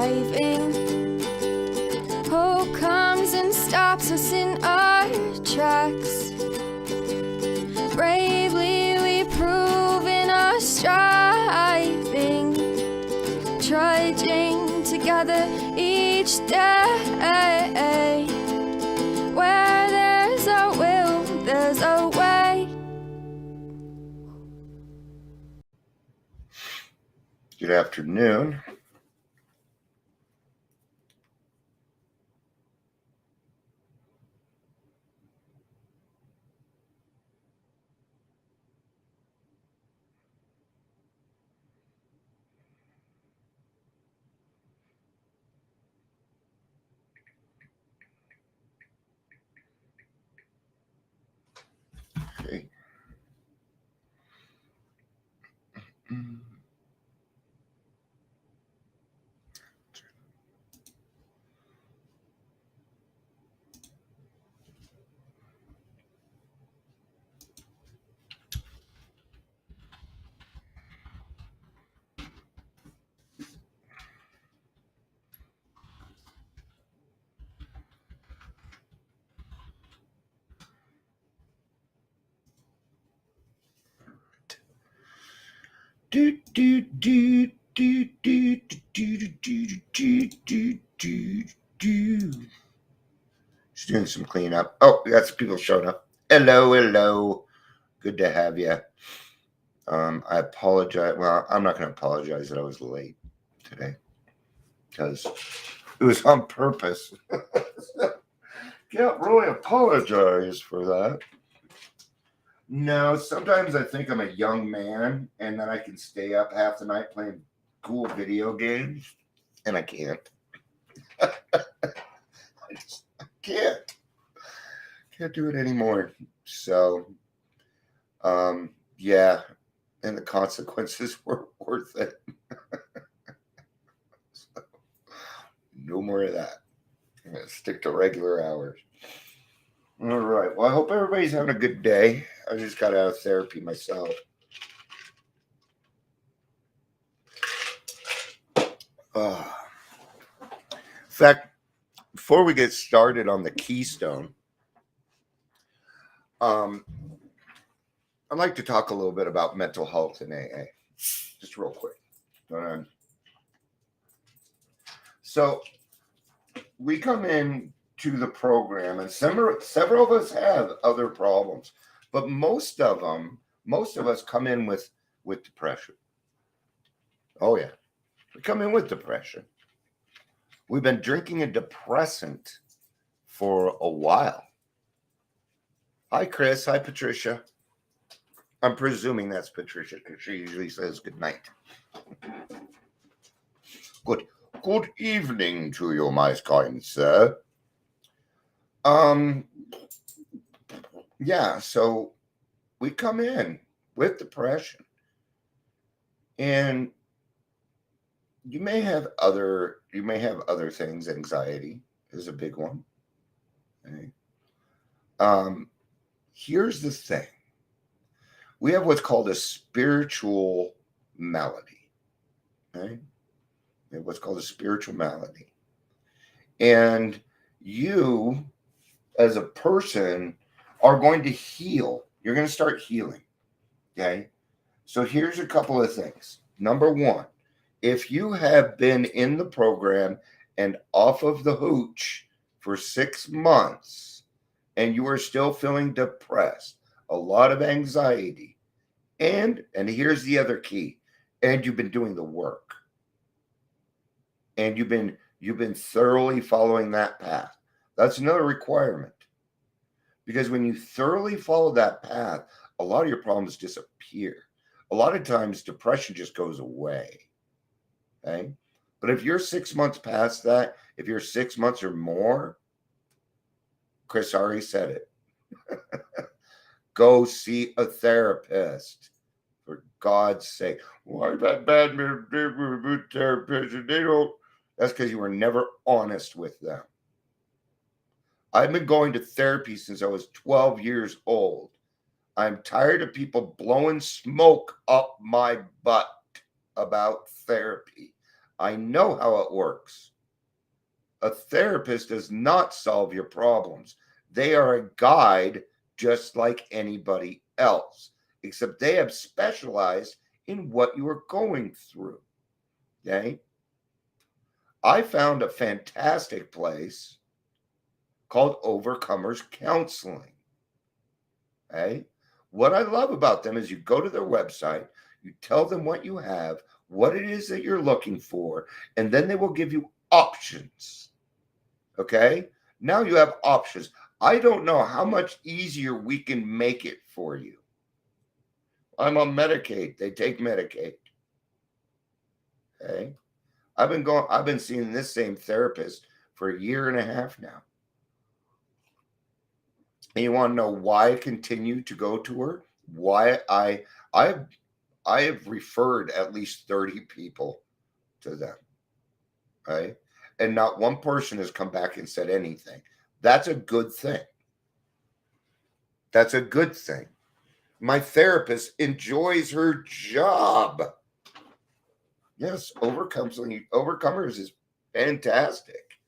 driving. Hope comes and stops us in our tracks. Bravely we prove in our striving, trudging together each day. Where there's a will, there's a way. Good afternoon. Okay. Just doing some cleanup. Oh, we got some people showing up. Hello. Good to have you. I apologize. Well, I'm not going to apologize that I was late today because it was on purpose. Can't really apologize for that. No, sometimes I think I'm a young man and then I can stay up half the night playing cool video games, and I can't. I can't do it anymore. So, yeah, and the consequences were worth it. So, no more of that. I'm going to stick to regular hours. All right. Well, I hope everybody's having a good day. I just got out of therapy myself. In fact, before we get started on the Keystone, I'd like to talk a little bit about mental health in AA, just real quick. So we come in to the program, and several of us have other problems, but most of us come in with depression. Oh yeah, we come in with depression. We've been drinking a depressant for a while. Hi, Chris. Hi, Patricia. I'm presuming that's Patricia because she usually says good night. Good evening to you, my kind sir. Yeah, so we come in with depression, and you may have other things. Anxiety is a big one. Okay. Here's the thing. We have what's called a spiritual malady. Okay? We have what's called a spiritual malady. And you, as a person, are going to heal. You're going to start healing. Okay? So here's a couple of things. Number one, if you have been in the program and off of the hooch for 6 months and you are still feeling depressed, a lot of anxiety, and here's the other key, and you've been doing the work, and you've been thoroughly following that path. That's another requirement, because when you thoroughly follow that path, a lot of your problems disappear. A lot of times depression just goes away. Okay? But if you're 6 months past that, if you're 6 months or more, Chris already said it. Go see a therapist, for God's sake. Why that bad therapist? They don't. That's because you were never honest with them. I've been going to therapy since I was 12 years old. I'm tired of people blowing smoke up my butt about therapy. I know how it works. A therapist does not solve your problems. They are a guide just like anybody else, except they have specialized in what you are going through. Okay? I found a fantastic place called Overcomers Counseling. Okay? What I love about them is you go to their website, you tell them what you have, what it is that you're looking for, and then they will give you options. Okay? Now you have options. I don't know how much easier we can make it for you. I'm on Medicaid. They take Medicaid. Okay? I've been seeing this same therapist for a year and a half now. And you want to know why I continue to go to her? Why I have referred at least 30 people to them. Right? And not one person has come back and said anything. That's a good thing. That's a good thing. My therapist enjoys her job. Yes, Overcomers is fantastic.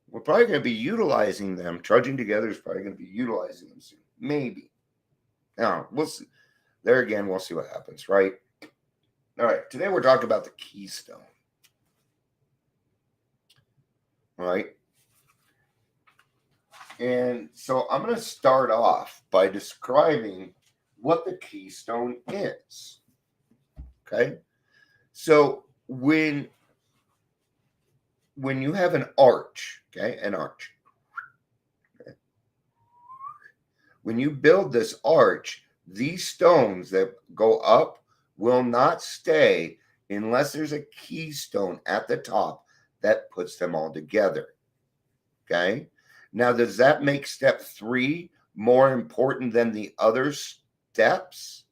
We're probably going to be utilizing them. Trudging Together is probably going to be utilizing them soon. Maybe. Now, we'll see. There again, we'll see what happens, right? All right. Today we're talking about the Keystone. All right. And so I'm going to start off by describing what the Keystone is. Okay. So when you have an arch, okay, an arch. Okay, when you build this arch, these stones that go up will not stay unless there's a keystone at the top that puts them all together. Okay. Now, does that make step 3 more important than the other steps?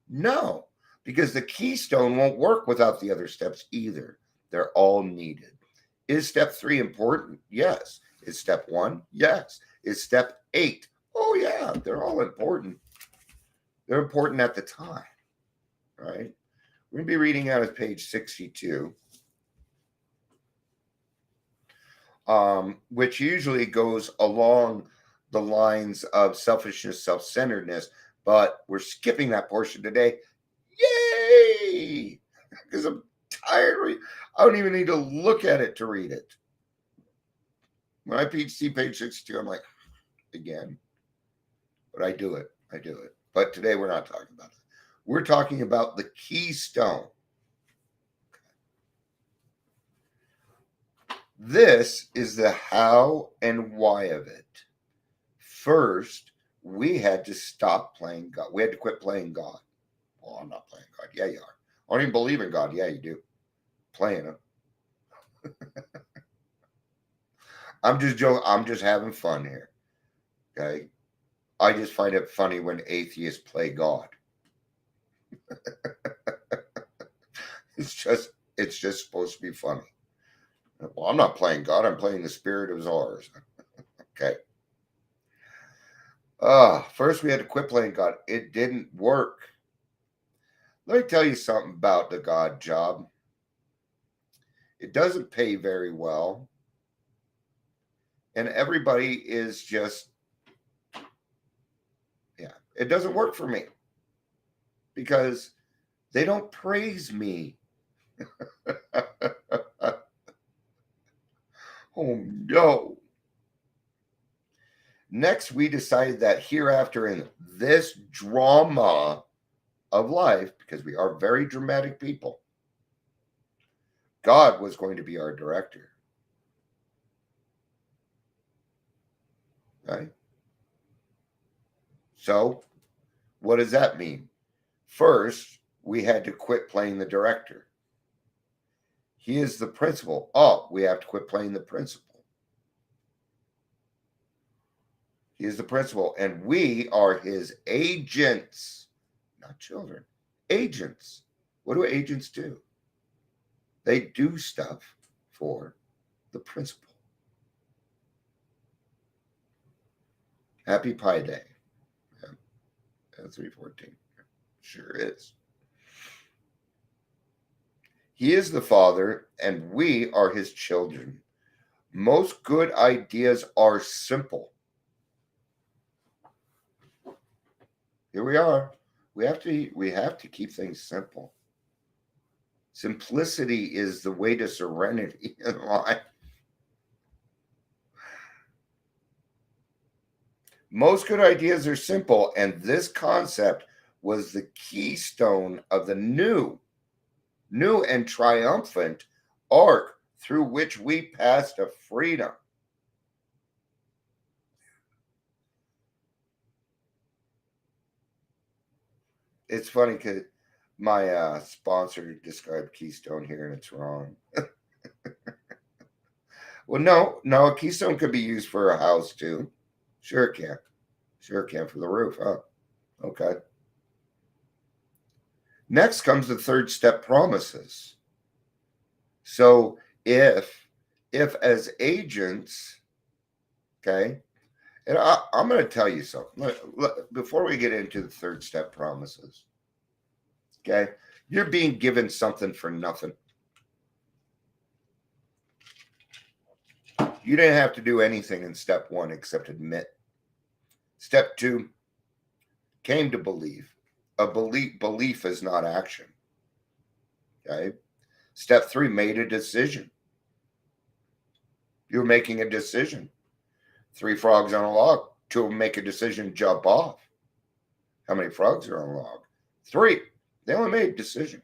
No, because the keystone won't work without the other steps either. They're all needed. Is step 3 important? Yes. Is step 1? Yes. Is step 8? Oh, yeah, they're all important. They're important at the time, right? We're going to be reading out of page 62. Which usually goes along the lines of selfishness, self-centeredness, but we're skipping that portion today. Yay! Because I'm tired. I don't even need to look at it to read it. When I see page 62, I'm like, again. But I do it. But today we're not talking about it. We're talking about the keystone. This is the how and why of it. First, we had to stop playing God. We had to quit playing God. Well, I'm not playing God. Yeah, you are. I don't even believe in God. Yeah, you do. Playing him. I'm just joking. I'm just having fun here. Okay. I just find it funny when atheists play God. It's just supposed to be funny. Well, I'm not playing God. I'm playing the spirit of Czars. Okay. First we had to quit playing God. It didn't work. Let me tell you something about the God job. It doesn't pay very well. And everybody is just, it doesn't work for me. Because they don't praise me. Oh, no. Next, we decided that hereafter in this drama of life, because we are very dramatic people, God was going to be our director. Right? So, what does that mean? First, we had to quit playing the director. He is the principal. Oh, we have to quit playing the principal. He is the principal, and we are his agents, not children. Agents. What do agents do? They do stuff for the principal. Happy Pi Day. Yeah, 314. Sure is. He is the Father, and we are his children. Most good ideas are simple. Here we are. We have to keep things simple. Simplicity is the way to serenity in life. Most good ideas are simple, and this concept was the keystone of the new and triumphant arc through which we pass to freedom. It's funny because my sponsor described Keystone here and it's wrong. Well, no, a Keystone could be used for a house too. Sure it can. Sure it can for the roof, huh? Okay. Next comes the third step, promises. So if as agents, okay, and I'm going to tell you something before we get into the third step, promises. Okay, you're being given something for nothing. You didn't have to do anything in step one except admit. Step two, came to believe. A belief is not action. Okay. Step three, made a decision. You're making a decision. 3 frogs on a log. 2 of them make a decision, jump off. How many frogs are on a log? 3. They only made a decision.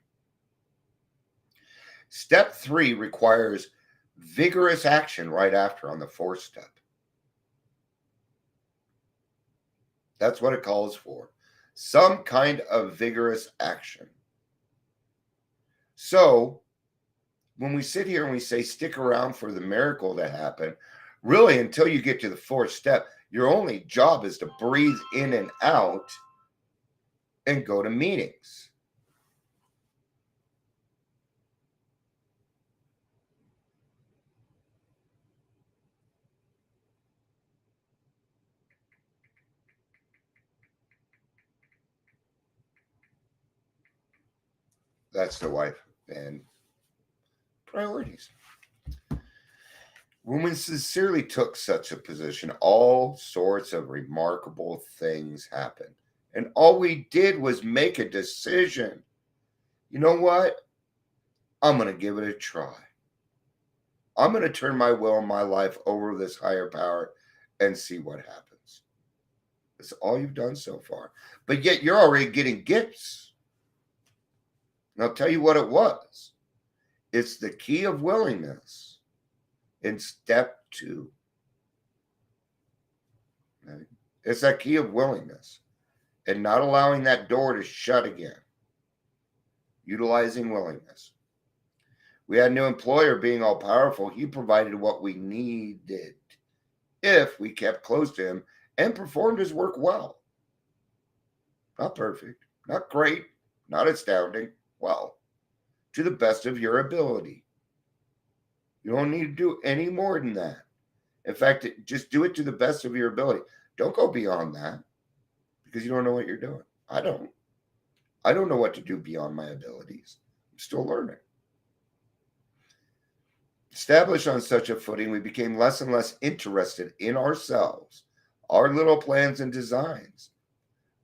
Step 3 requires vigorous action right after on the 4th step. That's what it calls for. Some kind of vigorous action. So when we sit here and we say stick around for the miracle to happen, really until you get to the 4th step, your only job is to breathe in and out and go to meetings. That's the wife and priorities. When we sincerely took such a position, all sorts of remarkable things happened. And all we did was make a decision. You know what? I'm going to give it a try. I'm going to turn my will and my life over to this higher power and see what happens. That's all you've done so far. But yet you're already getting gifts. And I'll tell you what it was. It's the key of willingness in step 2. Right? It's that key of willingness and not allowing that door to shut again. Utilizing willingness. We had a new employer being all powerful. He provided what we needed if we kept close to him and performed his work well. Not perfect, not great, not astounding. Well, to the best of your ability. You don't need to do any more than that. In fact, just do it to the best of your ability. Don't go beyond that because you don't know what you're doing. I don't know what to do beyond my abilities. I'm still learning. Established on such a footing, we became less and less interested in ourselves, our little plans and designs.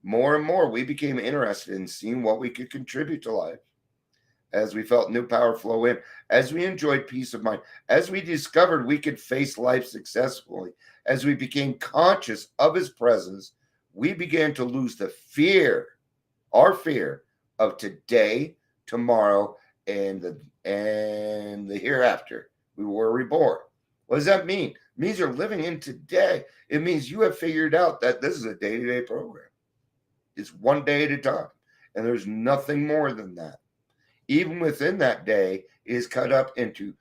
More and more, we became interested in seeing what we could contribute to life. As we felt new power flow in, as we enjoyed peace of mind, as we discovered we could face life successfully, as we became conscious of his presence, we began to lose the fear, our fear of today, tomorrow, and the hereafter. We were reborn. What does that mean? It means you're living in today. It means you have figured out that this is a day-to-day program. It's one day at a time, and there's nothing more than that. Even within that day, it is cut up into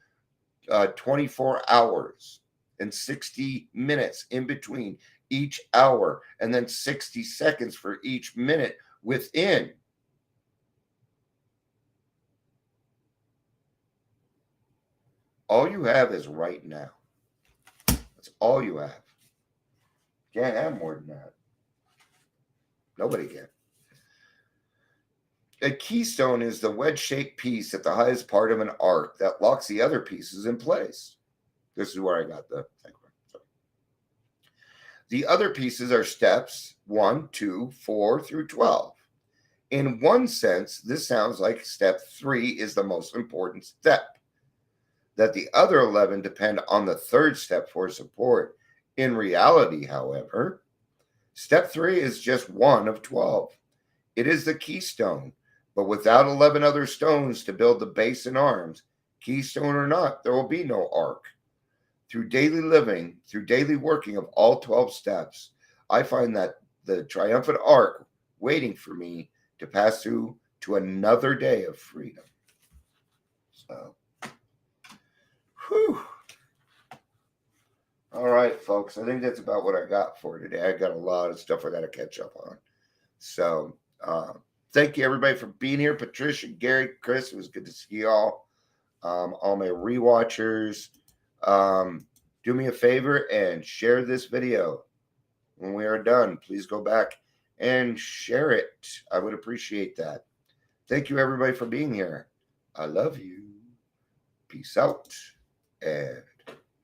24 hours and 60 minutes in between each hour, and then 60 seconds for each minute within. All you have is right now. That's all you have. Can't have more than that. Nobody can. A keystone is the wedge-shaped piece at the highest part of an arc that locks the other pieces in place. This is where I got the thing from. The other pieces are steps 1, 2, 4 through 12. In one sense, this sounds like step 3 is the most important step, that the other 11 depend on the third step for support. In reality, however, step 3 is just one of 12. It is the keystone, but without 11 other stones to build the base and arms, keystone or not, there will be no arc. Through daily living, through daily working of all 12 steps, I find that the triumphant arc waiting for me to pass through to another day of freedom. So, whew. All right, folks. I think that's about what I got for today. I got a lot of stuff I got to catch up on. So, thank you everybody for being here. Patricia, Gary, Chris, it was good to see y'all. All my rewatchers, do me a favor and share this video. When we are done, please go back and share it. I would appreciate that. Thank you everybody for being here. I love you. Peace out. And